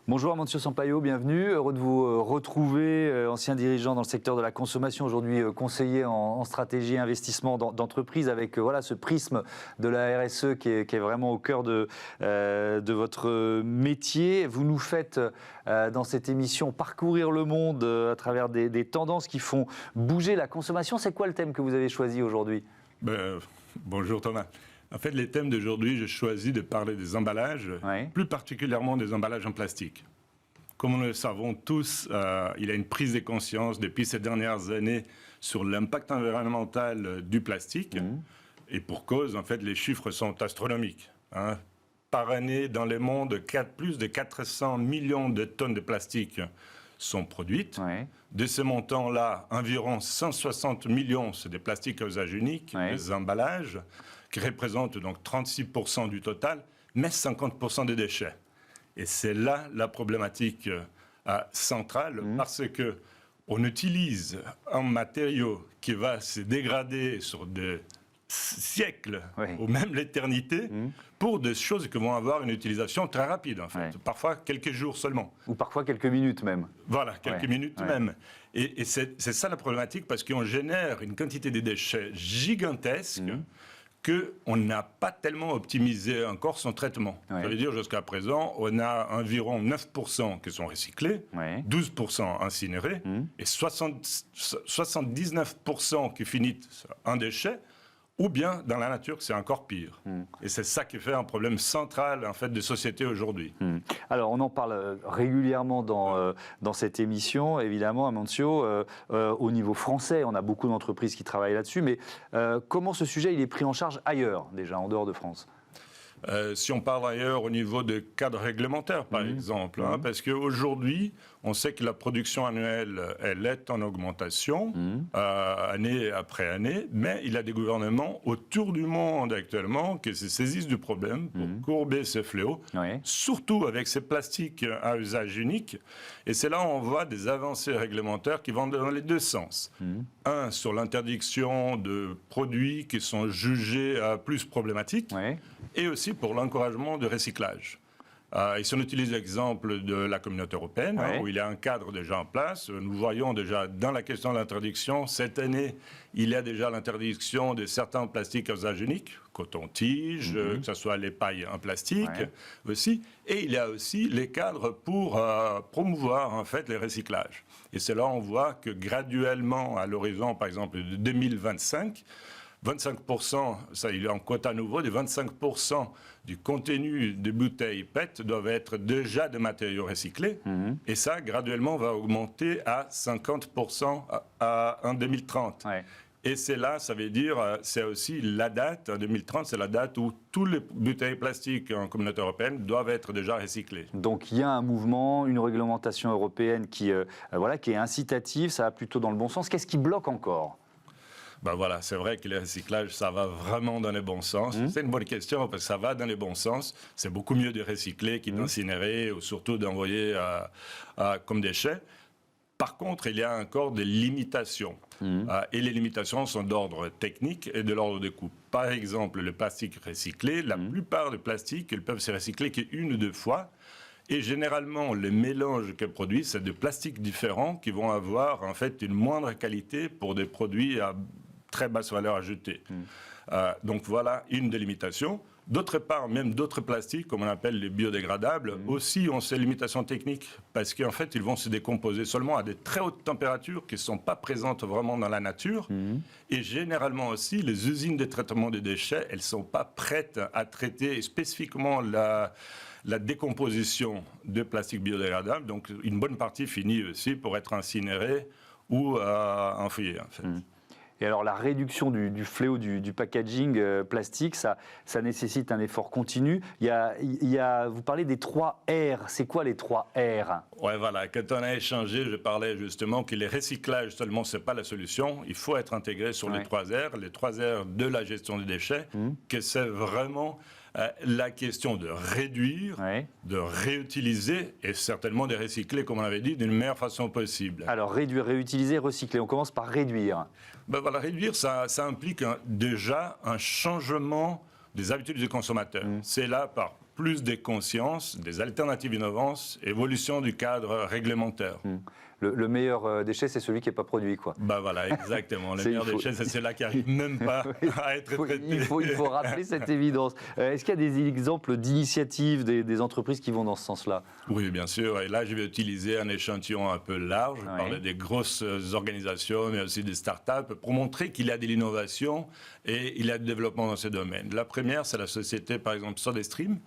Bonjour Amancio Sampaio, bienvenue. Heureux de vous retrouver, ancien dirigeant dans le secteur de la consommation, aujourd'hui conseiller en stratégie et investissement d'entreprise avec ce prisme de la RSE qui est vraiment au cœur de votre métier. Vous nous faites dans cette émission parcourir le monde à travers des tendances qui font bouger la consommation. C'est quoi le thème que vous avez choisi aujourd'hui ? Bonjour Thomas. En fait, les thèmes d'aujourd'hui, j'ai choisi de parler des emballages, plus particulièrement des emballages en plastique. Comme nous le savons tous, il y a une prise de conscience depuis ces dernières années sur l'impact environnemental du plastique. Et pour cause, en fait, les chiffres sont astronomiques. Par année, dans le monde, plus de 400 millions de tonnes de plastique sont produites. De ce montant-là, environ 160 millions, c'est des plastiques à usage unique, des emballages, qui représentent donc 36% du total, mais 50% des déchets. Et c'est là la problématique centrale, parce que on utilise un matériau qui va se dégrader sur des siècles ou même l'éternité pour des choses qui vont avoir une utilisation très rapide, en fait. Parfois quelques jours seulement. Ou parfois quelques minutes même. Voilà, quelques minutes même. Et c'est ça la problématique, parce qu'on génère une quantité de déchets gigantesque qu'on n'a pas tellement optimisé encore son traitement. Ça veut dire jusqu'à présent, on a environ 9% qui sont recyclés, 12% incinérés, et 79% qui finissent en déchets, ou bien dans la nature, c'est encore pire. Et c'est ça qui fait un problème central en fait, des sociétés aujourd'hui. Alors, on en parle régulièrement dans cette émission, évidemment, Amancio. Au niveau français, on a beaucoup d'entreprises qui travaillent là-dessus, mais comment ce sujet il est pris en charge ailleurs, déjà, en dehors de France ? Si on parle ailleurs au niveau de cadre réglementaire, par exemple, parce qu'aujourd'hui, on sait que la production annuelle, elle est en augmentation, année après année, mais il y a des gouvernements autour du monde actuellement qui se saisissent du problème pour courber ce fléau, surtout avec ces plastiques à usage unique. Et c'est là où on voit des avancées réglementaires qui vont dans les deux sens. Un, sur l'interdiction de produits qui sont jugés plus problématiques, et aussi pour l'encouragement du recyclage. Et si on utilise l'exemple de la communauté européenne, où il y a un cadre déjà en place, nous voyons déjà dans la question de l'interdiction, cette année, il y a déjà l'interdiction de certains plastiques à usage unique, coton-tige, que ce soit les pailles en plastique aussi, et il y a aussi les cadres pour promouvoir en fait les recyclages. Et c'est là on voit que graduellement, à l'horizon par exemple de 2025, 25%, ça il est en quota nouveau, de 25% du contenu des bouteilles PET doivent être déjà de matériaux recyclés. Et ça, graduellement, va augmenter à 50% en 2030. Et c'est là, ça veut dire, c'est aussi la date, en 2030, c'est la date où tous les bouteilles plastiques en communauté européenne doivent être déjà recyclées. Donc il y a un mouvement, une réglementation européenne qui est incitative, ça va plutôt dans le bon sens. Qu'est-ce qui bloque encore ? Voilà, c'est vrai que le recyclage, ça va vraiment dans le bon sens. C'est une bonne question parce que ça va dans le bon sens. C'est beaucoup mieux de recycler que d'incinérer ou surtout d'envoyer comme déchets. Par contre, il y a encore des limitations. Et les limitations sont d'ordre technique et de l'ordre des coûts. Par exemple, le plastique recyclé, la plupart des plastiques, ils peuvent se recycler qu'une ou deux fois. Et généralement, les mélanges qu'elles produisent, c'est de plastiques différents qui vont avoir en fait une moindre qualité pour des produits à très basse valeur ajoutée. Donc voilà une des limitations. D'autre part, même d'autres plastiques, comme on appelle les biodégradables, aussi ont ces limitations techniques, parce qu'en fait, ils vont se décomposer seulement à des très hautes températures qui ne sont pas présentes vraiment dans la nature. Et généralement aussi, les usines de traitement des déchets, elles ne sont pas prêtes à traiter spécifiquement la décomposition de plastique biodégradable. Donc, une bonne partie finit aussi pour être incinérée ou enfouillée, en fait. Et alors, la réduction du fléau du packaging plastique, ça nécessite un effort continu. Vous parlez des 3 R. C'est quoi les 3 R ? Ouais, voilà. Quand on a échangé, je parlais justement que les recyclages seulement, ce n'est pas la solution. Il faut être intégré sur les 3 R. Les 3 R de la gestion des déchets, que c'est vraiment la question de réduire, de réutiliser et certainement de recycler, comme on avait dit, d'une meilleure façon possible. Alors, réduire, réutiliser, recycler. On commence par réduire. Voilà, réduire, ça implique déjà un changement des habitudes du consommateur. C'est là, par plus des consciences, des alternatives innovantes, évolution du cadre réglementaire. Le meilleur déchet, c'est celui qui n'est pas produit, quoi. Ben voilà, exactement. Le meilleur déchet, c'est celui-là qui n'arrive même pas à être traité. Il faut rappeler cette évidence. Est-ce qu'il y a des exemples d'initiatives des entreprises qui vont dans ce sens-là? Oui, bien sûr. Et là, je vais utiliser un échantillon un peu large. Je parle des grosses organisations, mais aussi des startups, pour montrer qu'il y a de l'innovation et il y a du développement dans ces domaines. La première, c'est la société, par exemple, SodaStream,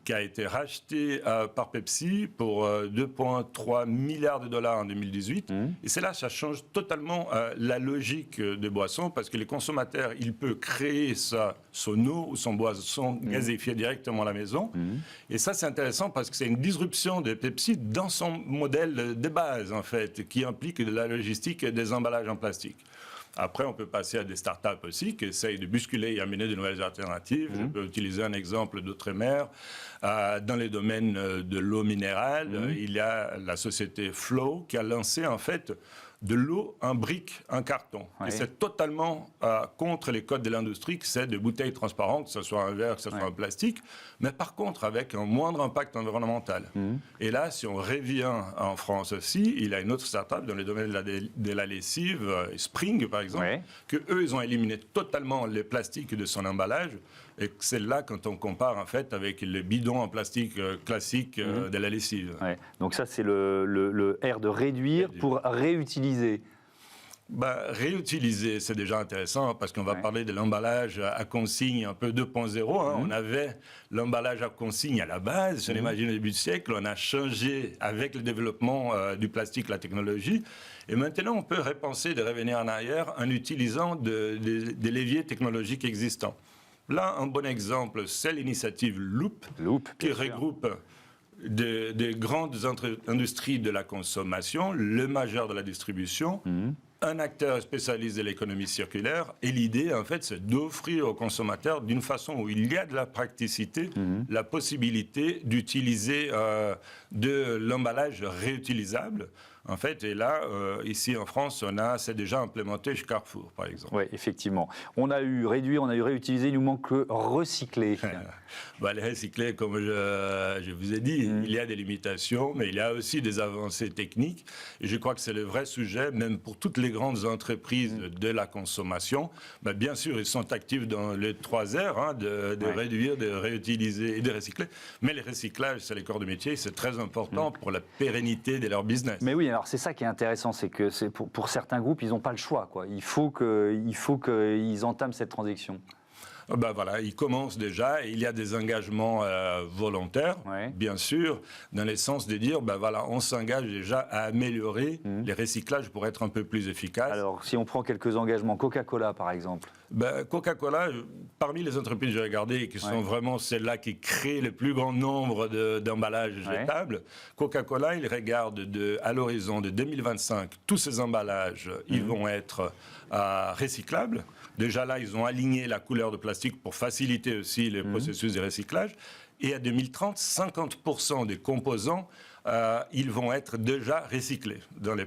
qui a été rachetée par Pepsi pour 2,3 milliards de dollars en 2018. Et c'est là, ça change totalement la logique des boissons, parce que les consommateurs, ils peuvent créer son eau ou son boisson gazéfiée directement à la maison. Et ça, c'est intéressant parce que c'est une disruption de Pepsi dans son modèle de base, en fait, qui implique de la logistique et des emballages en plastique. Après, on peut passer à des startups aussi qui essayent de bousculer et amener de nouvelles alternatives. Je peux utiliser un exemple d'outre-mer. Dans les domaines de l'eau minérale, il y a la société Flow qui a lancé en fait de l'eau en brique, en carton. Et c'est totalement contre les codes de l'industrie, que c'est des bouteilles transparentes, que ce soit en verre, que ce soit en plastique, mais par contre avec un moindre impact environnemental. Et là, si on revient en France aussi, il y a une autre start-up dans le domaine de la lessive, Spring par exemple, que eux, ils ont éliminé totalement les plastiques de son emballage. Et c'est là, quand on compare en fait avec les bidons en plastique classiques de la lessive. Donc ça, c'est le R de réduire pour réutiliser. Réutiliser, c'est déjà intéressant parce qu'on va parler de l'emballage à consigne un peu 2.0. On avait l'emballage à consigne à la base, je l'imagine au début du siècle. On a changé avec le développement du plastique, la technologie. Et maintenant, on peut repenser de revenir en arrière en utilisant des leviers technologiques existants. Là, un bon exemple, c'est l'initiative Loop qui regroupe des grandes industries de la consommation, le majeur de la distribution, un acteur spécialiste de l'économie circulaire. Et l'idée, en fait, c'est d'offrir aux consommateurs, d'une façon où il y a de la praticité, la possibilité d'utiliser de l'emballage réutilisable. En fait, et là, ici en France, c'est déjà implémenté chez Carrefour, par exemple. Oui, effectivement. On a eu réduire, on a eu réutiliser, il nous manque le recycler. Le recycler, comme je vous ai dit, il y a des limitations, mais il y a aussi des avancées techniques. Et je crois que c'est le vrai sujet, même pour toutes les grandes entreprises de la consommation. Bien sûr, ils sont actifs dans les 3 R, de réduire, de réutiliser et de recycler. Mais le recyclage, c'est les corps de métier, c'est très important pour la pérennité de leur business. Mais oui, alors c'est ça qui est intéressant, c'est que pour certains groupes, ils n'ont pas le choix, quoi. Il faut qu'ils entament cette transition. Voilà, ils commencent déjà et il y a des engagements volontaires, bien sûr, dans le sens de dire, voilà, on s'engage déjà à améliorer les recyclages pour être un peu plus efficaces. Alors, si on prend quelques engagements, Coca-Cola par exemple. Coca-Cola, parmi les entreprises que j'ai regardées, qui sont vraiment celles-là qui créent le plus grand nombre d'emballages jetables, Coca-Cola, ils regardent à l'horizon de 2025, tous ces emballages, ils vont être recyclables. Déjà là, ils ont aligné la couleur de plastique pour faciliter aussi le processus de recyclage. Et à 2030, 50% des composants, ils vont être déjà recyclés dans les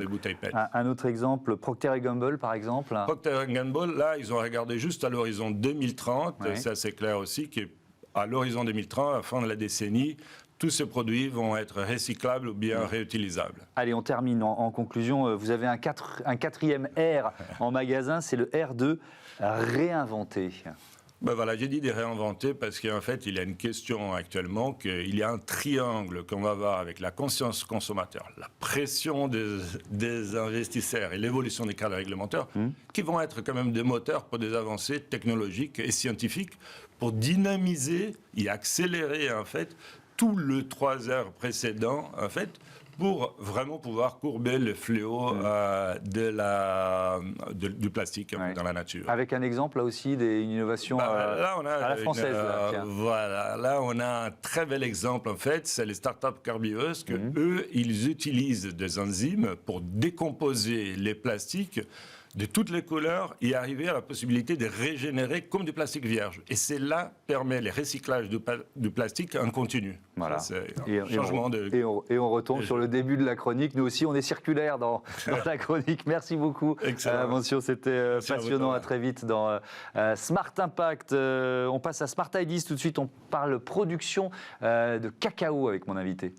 bouteilles PET. Un autre exemple, Procter & Gamble par exemple. Procter & Gamble, là, ils ont regardé juste à l'horizon 2030. C'est assez clair aussi qu'à l'horizon 2030, à la fin de la décennie, tous ces produits vont être recyclables ou bien réutilisables. Allez, on termine en conclusion. Vous avez un 4e R en magasin, c'est le R de réinventer. Voilà, j'ai dit de réinventer parce qu'en fait, il y a une question actuellement, qu'il y a un triangle qu'on va avoir avec la conscience consommateur, la pression des investisseurs et l'évolution des cadres réglementaires, qui vont être quand même des moteurs pour des avancées technologiques et scientifiques pour dynamiser et accélérer en fait tout le 3 heures précédent, en fait, pour vraiment pouvoir courber le fléau du plastique dans la nature. Avec un exemple, là aussi, d'une innovation à la française. Voilà, là, on a un très bel exemple, en fait, c'est les startups Carbios, eux, ils utilisent des enzymes pour décomposer les plastiques de toutes les couleurs et arriver à la possibilité de régénérer comme du plastique vierge. Et c'est là permet le recyclage du plastique en continu. Voilà. Ça, c'est un changement et on retombe sur le début de la chronique. Nous aussi, on est circulaire dans la chronique. Merci beaucoup, Mancio. C'était passionnant. À très vite dans Smart Impact. On passe à Smart Ideas tout de suite. On parle production de cacao avec mon invité.